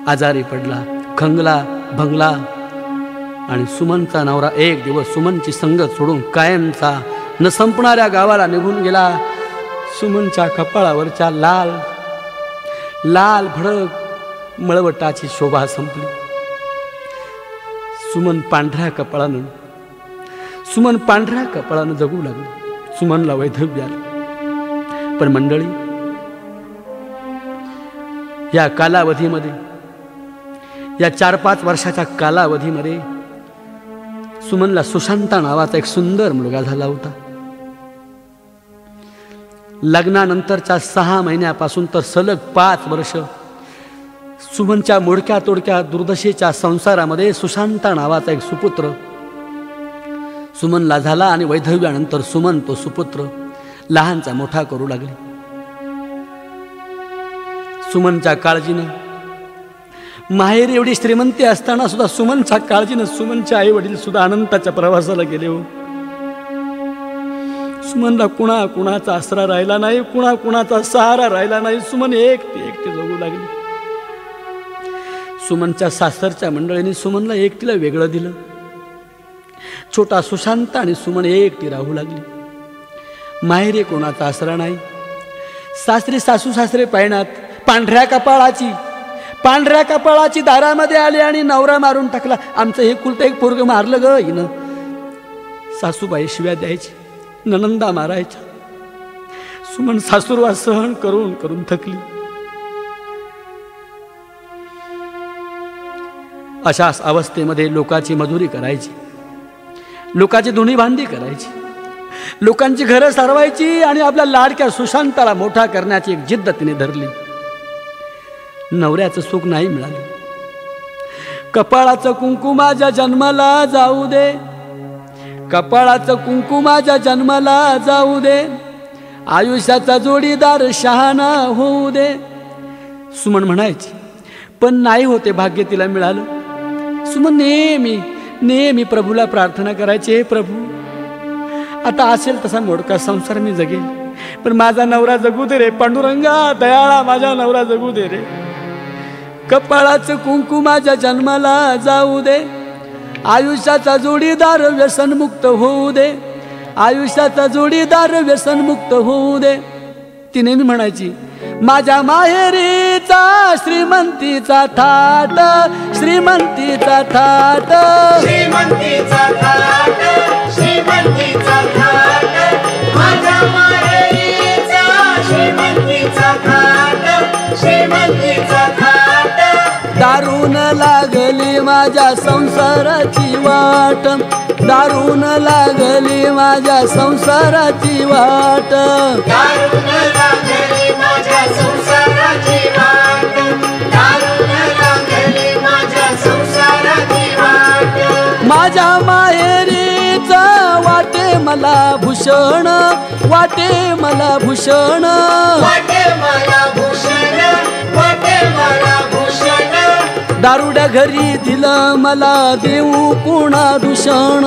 आजारी पडला, खंगला भंगला. आणि सुमनचा नवरा एक दिवस सुमनची संगत सोडून कायमचा न संपणाऱ्या गावाला निघून गेला. सुमनच्या कपाळावरच्या लाल लाल भडक मळवटाची शोभा संपली. सुमन पांढऱ्या कपाळानं जगू लागली. सुमनला वैधव्य आलं. पण मंडळी, या कालावधीमध्ये, या 4-5 वर्षाच्या कालावधीमध्ये सुमनला सुशांता नावाचा एक सुंदर मुलगा झाला होता. लग्नानंतरच्या 6 महिन्यापासून तर सलग 5 वर्ष सुमनच्या मोडक्या तोडक्या दुर्दशेच्या संसारामध्ये सुशांता नावाचा एक सुपुत्र सुमनला झाला. आणि वैधव्यानंतर सुमन तो सुपुत्र लहानचा मोठा करू लागले. सुमनच्या काळजीनं, माहेर एवढी श्रीमंती असताना सुद्धा सुमनच्या काळजीनं सुमनचे आई वडील सुद्धा अनंताच्या प्रवासाला गेले हो. सुमनला कुणाचा आसरा राहिला नाही, कुणाचा सहारा राहिला नाही. सुमन एकटी जगू लागली. सुमनच्या सासरच्या मंडळींनी सुमनला एकटीला वेगळं दिलं. छोटा सुशांत आणि सुमन एकटी राहू लागली. माहेरी कोणाचा आसरा नाही. सासरी सासू सासरे पायणात पांढऱ्या कपाळाची दारामध्ये आले आणि नवरा मारून टाकला. आमचं हे कुलतं एक पोरगं मारलं ग हिनं. सासूबाई शिव्या द्यायची, ननंदा मारायच्या. सुमन सासूरवास सहन करून करून थकली. अशा अवस्थेमध्ये लोकांची मजुरी करायची, लोकांची धुणी भांडी करायची, लोकांची घरं सारवायची आणि आपल्या लाडक्या सुशांताला मोठा करण्याची एक जिद्द तिने धरली. नवऱ्याचं सुख नाही मिळालं. कपाळाचं कुंकू माझ्या जन्माला जाऊ दे, कपाळाचं कुंकू माझ्या जन्माला जाऊ दे, आयुष्याचा जोडीदार शहाणा होऊ दे. सुमन म्हणायची, पण नाही होते भाग्य तिला मिळालं. सुमन नेहमी प्रभूला प्रार्थना करायची, हे प्रभू आता असेल तसा मोडका संसार मी जगेल, पण माझा नवरा जगू दे रे पांडुरंगा, दयाळा माझा नवरा जगू दे रे. कपाळाचं कुंकू माझ्या जन्माला जाऊ दे, आयुष्याचा जोडीदार व्यसनमुक्त होऊ दे, आयुष्याचा जोडीदार व्यसनमुक्त होऊ दे. ती नेहमी म्हणायची, माझ्या माहेरीचा श्रीमंतीचा थाट, श्रीमंतीचा थाट, श्रीमंतीचा थाट, श्रीमंतीचा थाट, माझ्या माहेरीचा श्रीमंतीचा थाट, श्रीमंतीचा थाट. दारून लागली माझ्या संसाराची वाट, दारून लागली माझ्या संसाराची वाट, दारून लागली माझ्या संसाराची वाट, दारून लागली माझ्या संसाराची वाट. माझ्या माहेरीचा वाटे मला भूषण, वाटे मला भूषण, वाटे मला भूषण, वाटे मला भूषण. दारुड्या घरी दिलं मला देऊ पुणा दूषण,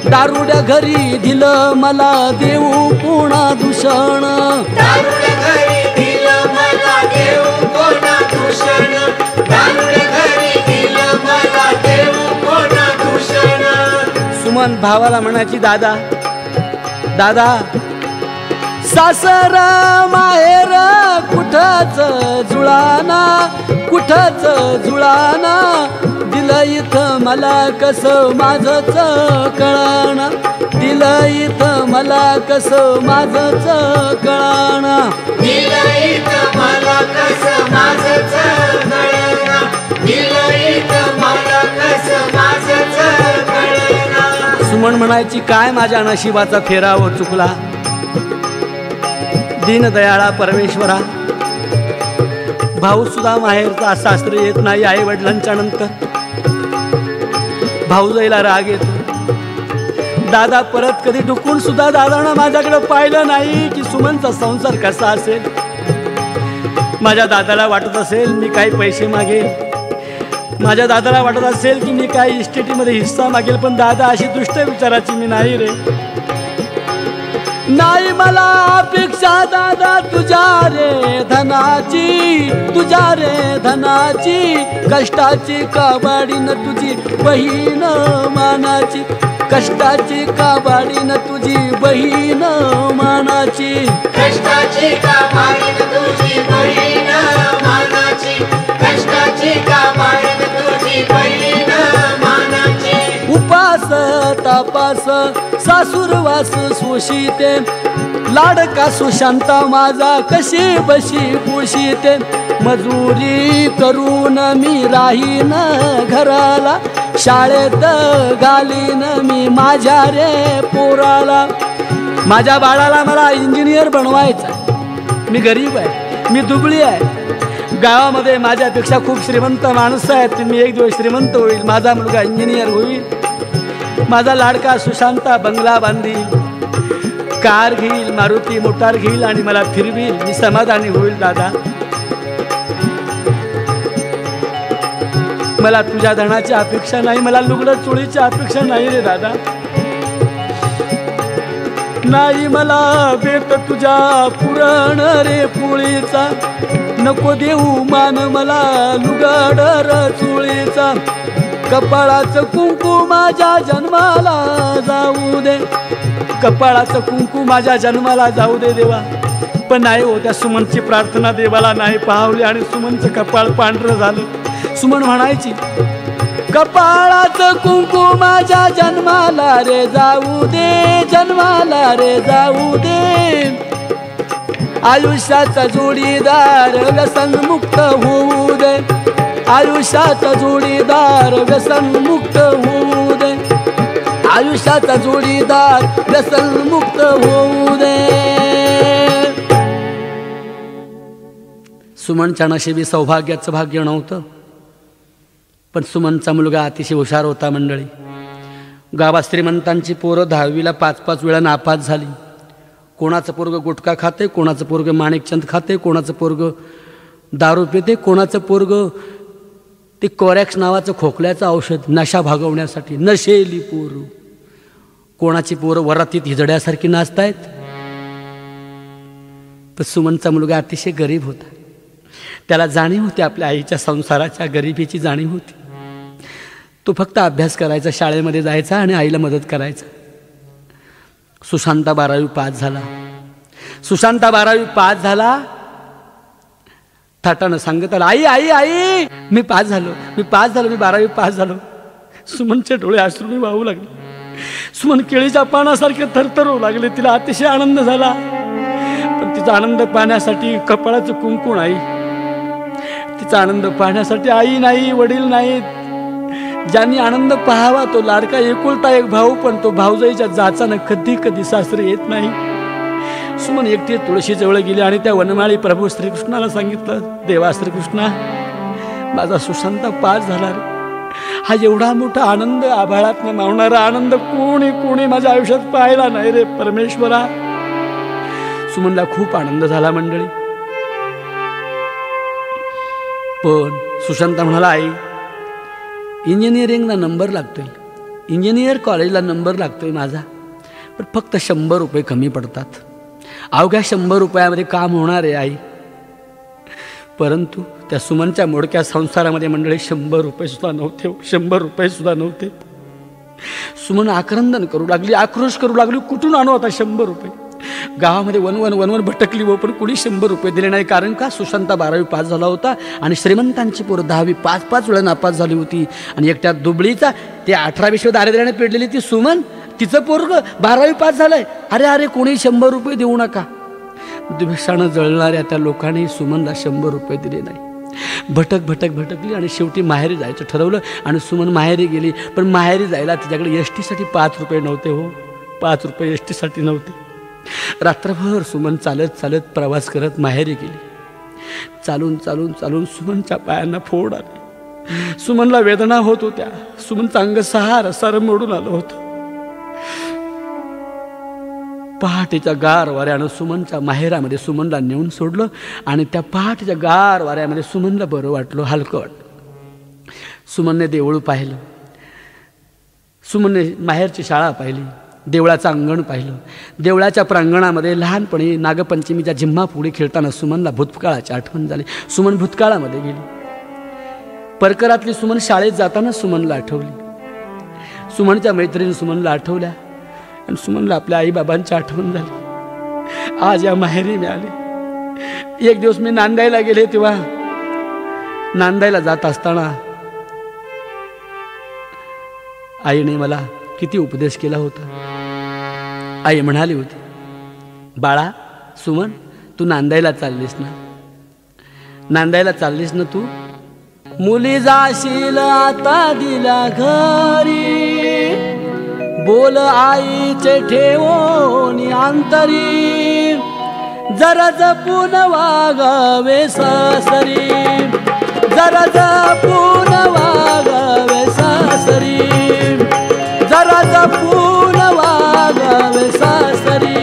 दारुड्या घरी दिलं मला देऊ पुणा दूषण, दारुड्या घरी दिलं मला देऊ पुणा दूषण, दारुड्या घरी दिलं मला देऊ पुणा दूषण. सुमन भावाला म्हणायची, दादा दादा, सासर माहेर कुठंच जुळाना, कुठंच जुळाना, दिलं इथं मला कसं माझंच कळाना, दिलं इथं मला कसं माझंच कळाना, दिलं इथं मला कसं माझंच कळाना, दिलं इथं मला कसं माझंच कळाना. सुमन म्हणायची, काय माझ्या नशिबाचा फेराव चुकला. दीनदयाळा परमेश्वरा, भाऊ सुद्धा माहेरचा सासरे येत नाही आई वडिलांच्या नंतर. भाऊजाईला राग येतो. दादा परत कधी ढुकून सुद्धा दादानं माझ्याकडे पाहिलं नाही की सुमनचा संसार कसा असेल. माझ्या दादाला वाटत असेल मी काही पैसे मागेल, माझ्या दादाला वाटत असेल की मी काही इस्टेटीमध्ये हिस्सा मागेल, पण दादा अशी दुष्ट विचाराची मी नाही रे. नाही मला अपेक्षा दादा तुझ्या रे धनाची, तुझ्या रे धनाची, कष्टाची काबाडीन तुझी बहीण मानाची, कष्टाची काबाडीन तुझी बहीण मानाची, कष्टाची काबाडीन तुझी बहीण मानाची, कष्टाची काबाडीन तुझी बहीण मानाची. उपास तापास सासूरवास सोशिते, लाडका सुशांता माझा कशी बशी पोशिते, मजुरी करून मी राहीन घराला, शाळेत घालीन मी माझ्या रे पोराला. माझ्या बाळाला मला इंजिनियर बनवायचा, मी गरीब आहे, मी दुबळी आहे, गावामध्ये माझ्यापेक्षा खूप श्रीमंत माणसं आहेत, मी एक दिवस श्रीमंत होईल, माझा मुलगा इंजिनियर होईल, माझा लाडका सुशांता बंगला बांधील, कार घेईल, मारुती मोटार घेईल आणि मला फिरवील, मी समाधानी होईल. दादा मला तुझ्या धनाची अपेक्षा नाही, मला लुगडं चोळीची अपेक्षा नाही रे दादा. नाही मला बेत तुझ्या पुरण रे पोळीचा, नको देऊ मान मला लुगडर चोळीचा, कपाळाचं कुंकू माझ्या जन्माला जाऊ दे, कपाळाचं कुंकू माझ्या जन्माला जाऊ दे देवा. पण नाही हो, त्या सुमनची प्रार्थना देवाला नाही पाहवली आणि सुमनचं कपाळ पांढरं झालं. सुमन म्हणायची कपाळाचं कुंकू माझ्या जन्माला रे जाऊ दे, जन्माला रे जाऊ दे, आयुष्याचा जोडीदार व्यसनमुक्त होऊ दे, आयुष्याचा जोडीदार व्यसनमुक्त होऊ दे, आयुष्याचा जोडीदार व्यसनमुक्त होऊ दे. सुमनच्या नशिबी सौभाग्याचं भाग्य नव्हतं, पण सुमनचा मुलगा अतिशय हुशार होता. मंडळी, गावात श्रीमंतांची पोरं 10वीला 5-5 वेळा नापास झाली. कोणाचं पोरगं गुटखा खाते, कोणाचं पोरगं माणिकचंद खाते, कोणाचं पोरगं दारू पिते, कोणाचं पोरगं ते कोरॅक्स नावाचं खोकल्याचं औषध नशा भागवण्यासाठी, नशेली पोरं. कोणाची पोरं वरातीत हिजड्यासारखी नाचतायत. पण सुमनचा मुलगा अतिशय गरीब होता, त्याला जाणीव होती आपल्या आईच्या संसाराच्या गरिबीची जाणीव होती. तो फक्त अभ्यास करायचा, शाळेमध्ये जायचा आणि आईला मदत करायचा. सुशांता 12वी पास झाला. सुशांता 12वी पास झाला, थाटानं सांगत आला, आई आई आई मी पास झालो, मी पास झालो, मी 12वी पास झालो. सुमनचे डोळे अश्रूने वाहू लागले. सुमन केळीच्या पानासारखे थरथरू लागले. तिला अतिशय आनंद झाला, पण तिचा आनंद पाहण्यासाठी कपाळाचं कुंकू नाही, तिचा आनंद पाहण्यासाठी आई नाही, वडील नाहीत. ज्यांनी आनंद पाहावा तो लाडका एकुलता एक भाऊ, पण तो भाऊजाईच्या जाचानं कधी कधी सासरे येत नाही. सुमन एकटी तुळशीजवळ गेली आणि त्या वनमाळी प्रभू श्रीकृष्णाला सांगितलं, देवा श्रीकृष्णा, माझा सुशांता पास झाला रे. हा एवढा मोठा आनंद, आभाळातनं मावणारा आनंद कोणी कोणी माझ्या आयुष्यात पाहिला नाही रे परमेश्वरा. सुमनला खूप आनंद झाला मंडळी. पण सुशांता म्हणाला, आई इंजिनिअरिंगला नंबर लागतोय, इंजिनियर कॉलेजला नंबर लागतोय माझा, पण फक्त 100 रुपये कमी पडतात. अवघ्या 100 रुपयामध्ये काम होणार आहे आई. परंतु त्या सुमनच्या मोडक्या संसारामध्ये मंडळी 100 रुपये सुद्धा नव्हते, 100 रुपये सुद्धा नव्हते. सुमन आक्रंदन करू लागली, आक्रोश करू लागली, कुठून आणू आता 100 रुपये. गावामध्ये वनवन भटकली व पण कुणी 100 रुपये दिले नाही. कारण का, सुशांता 12वी पास झाला होता आणि श्रीमंतांची पोरं 10वी 5-5 वेळा नापास झाली होती. आणि एकट्या दुबळीचा ते 18-20 दारिद्र्याने पेडलेली ती सुमन, तिचं पोरगं 12वी पास झालंय. अरे अरे कोणी 100 रुपये देऊ नका. द्वेषानं जळणाऱ्या त्या लोकांनी सुमनला 100 रुपये दिले नाही. भटकली आणि शेवटी माहेरी जायचं ठरवलं आणि सुमन माहेरी गेली. पण माहेरी जायला तिच्याकडे एसटीसाठी 5 रुपये नव्हते. हो, 5 रुपये एसटीसाठी नव्हते. रात्रभर सुमन चालत प्रवास करत माहेरी गेली. चालून सुमनच्या पायांना फोड आली. सुमनला वेदना होत होत्या. सुमनचं अंग 6 रसार मोडून आलं होतं. पहाटेच्या गार वाऱ्यानं सुमनच्या माहेरामध्ये सुमनला नेऊन सोडलं आणि त्या पहाटेच्या गार वाऱ्यामध्ये सुमनला बरं वाटलं, हलकं वाटलं. सुमनने देऊळ पाहिलं, सुमनने माहेरची शाळा पाहिली, देवळाचं अंगण पाहिलं. देवळाच्या प्रांगणामध्ये लहानपणी नागपंचमीच्या जिम्माफुडी खेळताना सुमनला भूतकाळाची आठवण झाली. सुमन भूतकाळामध्ये गेली. परकरातली सुमन शाळेत जाताना सुमनला आठवली. सुमनच्या मैत्रिणी सुमनला आठवल्या आणि सुमनला आपल्या आईबाबांची आठवण झाली. आज या माहेरी मी आले. एक दिवस मी नांदायला गेले, तेव्हा नांदायला जात असताना आईने मला किती उपदेश केला होता. आई म्हणाली होती, बाळा सुमन, तू नांदायला चाललीस ना, नांदायला चाललीस ना तू, मुली जाशील आता दिला घरी, बोल आईचे ठेवोनी अंतरी, जरा जपून वागावे सासरी, जरा जपून वागावे सासरी, जरा जपून वागावे सासरी,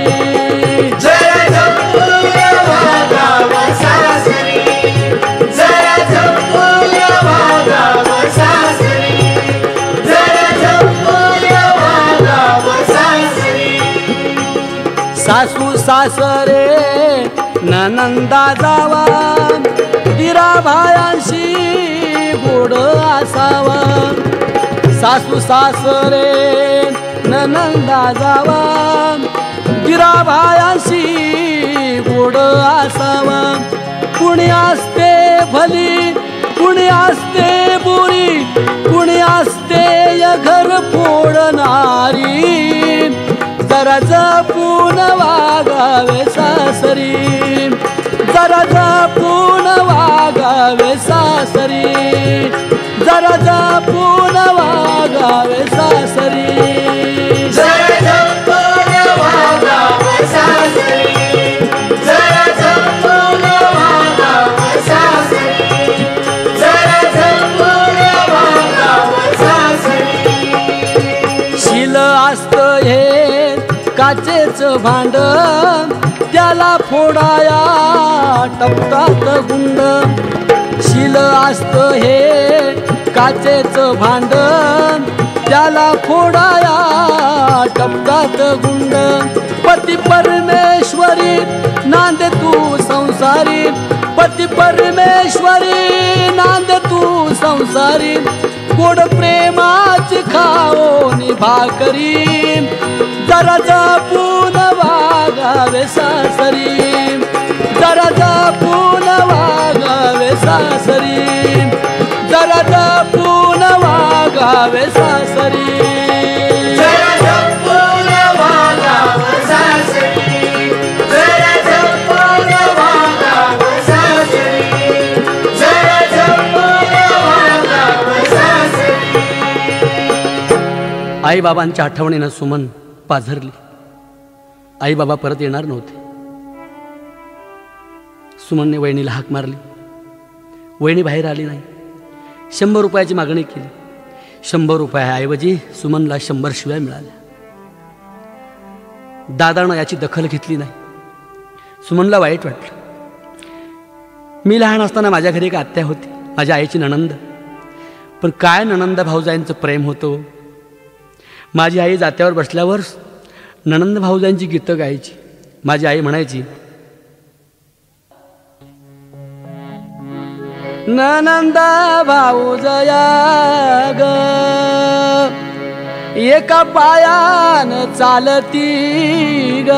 जरा जपून वागावे सासरी, जरा जपून वागावे सासरी, जरा जपून वागावे सासरी. सासू सासरे ननंदा जावा, दिरा भायांशी गोड असावा. सासू सासरे ननंदा जावा, दिरा भायांशी गोड असावा. कुणी असते भली, कुणी असते बुरी, कुणी असते या घर फोडणारी, जरा जपून वागावे सासरी, जरा जपून वागावे सासरी, जरा जपून वागावे सासरी, जरा जपून वागावे सासरी, जरा जपून वागावे सासरी, जरा जपून वागावे सासरी. शील असतं हे काचेचं भांड, त्याला फोडाया टपकात गुंड. शील असतं हे काचेचं भांड, त्याला फोडाया टपकात गुंड. पती परमेश्वरी नांद तू संसारी, पती परमेश्वरी नांद तू संसारी, गोड प्रेमाची खाओनी भाकरी, जरा जपून वागावे सासरी, जरा जपून वागावे सासरी, जरा जपून वागावे सासरी, जरा जपून वागावे सासरी, जरा जपून वागावे सासरी, जरा जपून वागावे सासरी. आई बाबांच्या आठवणीनं सुमन पाझरली. आई बाबा परत येणार नव्हते. सुमनने वहिनीला हाक मारली. वहिनी बाहेर आली नाही. 100 रुपयाची मागणी केली. 100 रुपयाऐवजी सुमनला 100 शिव्या मिळाल्या. दादानं याची दखल घेतली नाही. सुमनला वाईट वाटलं. मी लहान असताना माझ्या घरी एक आत्या होती, माझ्या आईची नणंद. पण काय नणंद भाऊजाईंचं प्रेम होतं. माझी आई जात्यावर बसल्यावर नणंद भाऊजाईंची गीतं गायची. माझी आई म्हणायची, नणंद भाऊजया ग, एका पायानं चालती ग,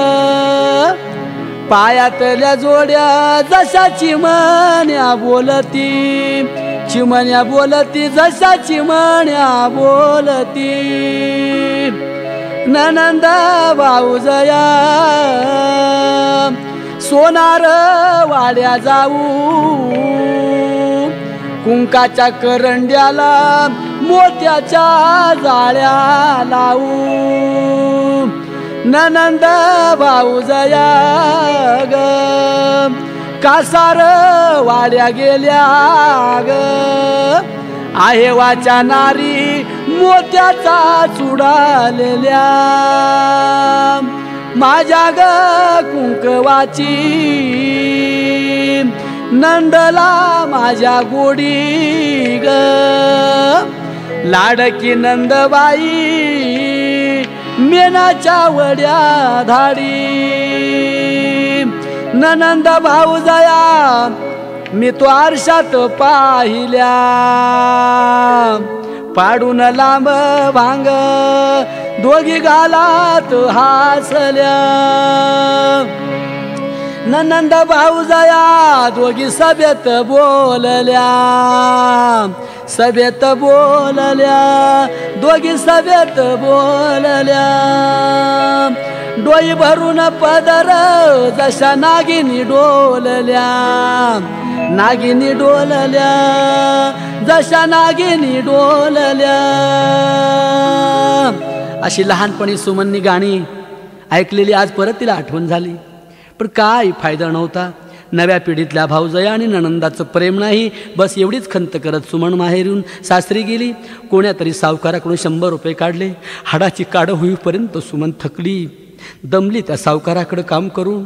पायातल्या जोड्या जशा चिमण्या बोलती, चिमण्या बोलती जशा चिमण्या बोलती. नणंद भाऊजया सोनार वाड्या जाऊ, कुंकाच्या करंड्याला मोत्याच्या जाळ्या लावू. नणंद भाऊजया ग, कासार वाड्या गेल्या ग, आहे वाच्या नारी मोत्याचा चुडालेल्या. माझ्या ग कुंकवाची नंदला माझ्या गोडी ग लाडकी नंदबाई मेनाच्या वड्या धाडी ननंद भाऊजया मी तो आरशात पाहिल्या पाडून लांब भांग दोघी गालात हासल्या ननंद भाऊजया दोघी सभेत बोलल्या सभेत बोलल्या दोघी सभेत बोलल्या डोई भरून पदर जशा नागिनी डोलल्या नागिनी डोलल्या जशा नागिनी डोलल्या अशी लहानपणी सुमननी गाणी ऐकलेली आज परत तिला आठवण झाली पण काय फायदा नव्हता नव्या पिढीतल्या भाऊजया आणि नणंदाचं प्रेम नाही बस एवढीच खंत करत सुमन माहेरून सासरी गेली कोण्या तरी सावकाराकडून 100 रुपये काढले हाडाची काढ होईपर्यंत सुमन थकली दमली त्या सावकाराकडे काम करून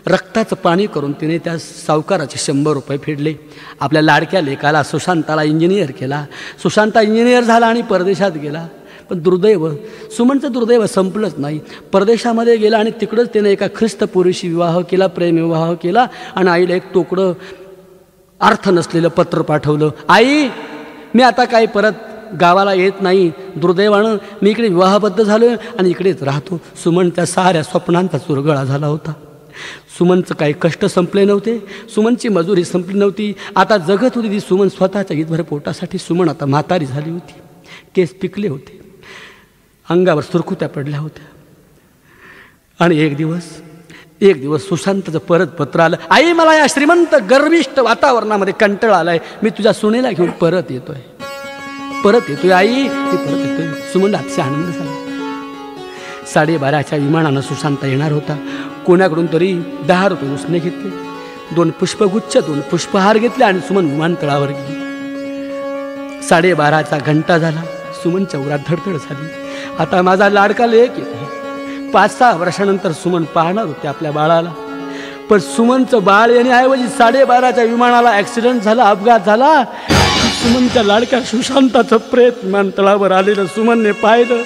रक्ताचं पाणी करून तिने त्या सावकाराचे 100 रुपये फेडले आपल्या लाडक्या लेकाला सुशांताला इंजिनियर केला सुशांता इंजिनियर झाला आणि परदेशात गेला पण दुर्दैव सुमनचं दुर्दैव संपलंच नाही परदेशामध्ये गेला आणि तिकडंच त्याने एका ख्रिस्त पुरुषी विवाह केला प्रेमविवाह केला आणि आईला एक तोकडं अर्थ नसलेलं पत्र पाठवलं आई मी आता काही परत गावाला येत नाही दुर्दैवानं मी इकडे विवाहबद्ध झालो आणि इकडेच राहतो सुमनच्या साऱ्या स्वप्नांचा चुरगळा झाला होता सुमनचं काही कष्ट संपले नव्हते सुमनची मजुरी संपली नव्हती आता जगत होती ती सुमन स्वतःच्या ईदभर पोटासाठी सुमन आता म्हातारी झाली होती केस पिकले होते अंगावर सुरकुत्या पडल्या होत्या आणि एक दिवस सुशांतचं परत पत्र आलं आई मला या श्रीमंत गर्विष्ठ वातावरणामध्ये कंटाळा आलाय मी तुझ्या सुनेला घेऊन परत येतोय आई मी परत येतोय सुमनला अतिशय आनंद झाला 12:30च्या विमानानं सुशांत येणार होता कोणाकडून तरी 10 रुपये उसने घेतले 2 पुष्पगुच्छ 2 पुष्पहार घेतले आणि सुमन विमानतळावर गेली 12:30चा घंटा झाला सुमनच्या उरात धडधड झाली आता माझा लाडका लेक येतो 5-6 वर्षानंतर सुमन पाहणार होते आपल्या बाळाला पण सुमनचं बाळ येण्याऐवजी 12:30च्या विमानाला ॲक्सिडेंट झाला अपघात झाला सुमनच्या लाडक्या सुशांताचं प्रेत विमानतळावर आलेलं सुमनने पाहिलं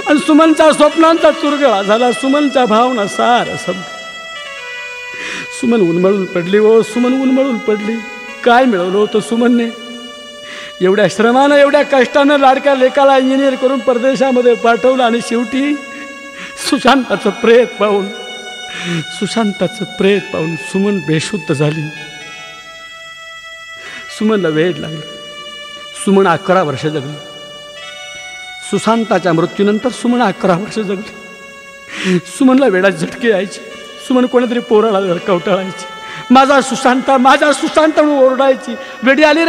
आणि सुमनच्या स्वप्नांचा चुरगळा झाला सुमनच्या भावना सार सुमन उन्मळून पडली सुमन उन्मळून पडली काय मिळवलं होतं सुमनने एवढ्या श्रमानं एवढ्या कष्टानं लाडक्या लेकाला इंजिनियर करून परदेशामध्ये पाठवलं आणि शेवटी सुशांताचं प्रेत पाहून सुमन बेशुद्ध झाली सुमनला वेळ लागला सुमन 11 वर्ष जगली सुशांताच्या मृत्यूनंतर सुमन 11 वर्ष जगली सुमनला वेळात झटके यायचे सुमन कोणीतरी पोराला कवटाळायची माझा सुशांता म्हणून ओरडायची वेडी आली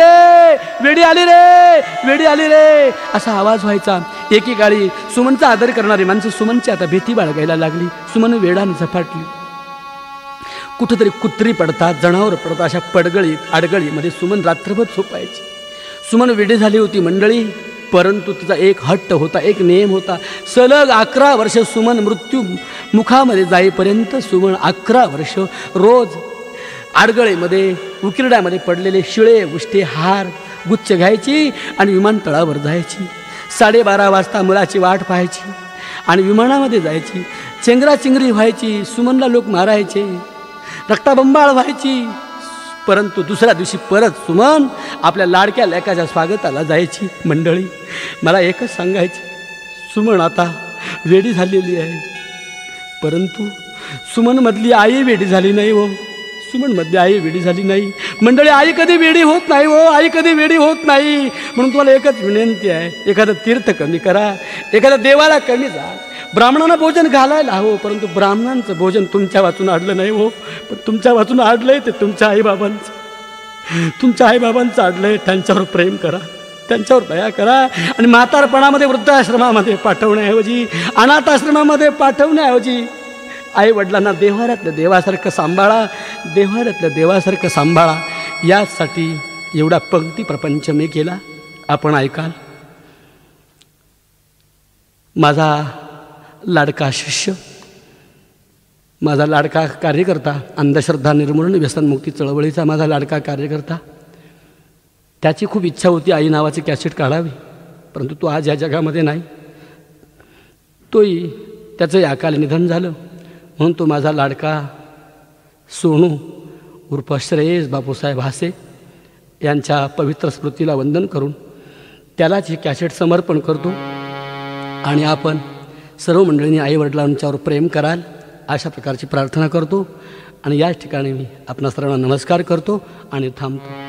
रे असा आवाज व्हायचा एकेकाळी सुमनचा आदर करणारी माणसं सुमनची आता भीती बाळगायला लागली सुमन वेडाने झपाटली कुठेतरी कुत्री पडतात जनावर पडतात अशा पडगळीत आडगळीमध्ये सुमन रात्रभर झोपायची सुमन वेडी झाली होती मंडळी परंतु तिचा एक हट्ट होता एक नियम होता सलग 11 वर्ष सुमन मृत्यू मुखामध्ये जाईपर्यंत सुमन 11 वर्ष रोज आडगळीमध्ये उकिरड्यामध्ये पडलेले शिळे उष्टे हार गुच्छ घ्यायची आणि विमानतळावर जायची 12:30 वाजता मुलाची वाट पाहायची आणि विमानामध्ये जायची चेंगराचेंगरी व्हायची सुमनला लोक मारायचे रक्ताबंबाळ व्हायची परंतु दुसऱ्या दिवशी परत सुमन आपल्या लाडक्या लेकाच्या स्वागताला जायची मंडळी मला एकच सांगायचं सुमन आता वेडी झालेली आहे परंतु सुमनमधली आई वेडी झाली नाही सुमनमध्ये आई वेडी झाली नाही मंडळी आई कधी वेडी होत नाही आई कधी वेडी होत नाही म्हणून तुम्हाला एकच विनंती आहे एखादं तीर्थ कमी करा एखाद्या देवाला कमी जा ब्राह्मणांना भोजन घालायला हवं परंतु ब्राह्मणांचं भोजन तुमच्या वाचून आडलं नाही पण तुमच्या वाचून आडलंय ते तुमच्या आईबाबांचं आडलंय त्यांच्यावर प्रेम करा त्यांच्यावर दया करा आणि म्हातारपणामध्ये वृद्धाश्रमामध्ये पाठवण्याऐवजी अनाथाश्रमामध्ये पाठवण्याऐवजी आई वडिलांना देवाऱ्यातल्या देवासारखं सांभाळा यासाठी एवढा पंक्ती प्रपंच मी केला आपण ऐकाल माझा लाडका शिष्य माझा लाडका कार्यकर्ता, अंधश्रद्धा निर्मूलन व्यसनमुक्ती चळवळीचा माझा लाडका कार्यकर्ता, त्याची खूप इच्छा होती आई नावाची कॅसेट काढावी, परंतु तो आज या जगामध्ये नाही. तोही त्याचं अकाली निधन झालं. म्हणून तो माझा लाडका सोनू उर्फ श्रेयस बापूसाहेब हासे यांच्या पवित्र स्मृतीला वंदन करून त्यालाच ही कॅसेट समर्पण करतो. आणि आपण सर्व मंडळींनी आईवडिलांच्यावर प्रेम कराल अशा प्रकारची प्रार्थना करतो. आणि याच ठिकाणी मी आपणा सर्वांना नमस्कार करतो आणि थांबतो.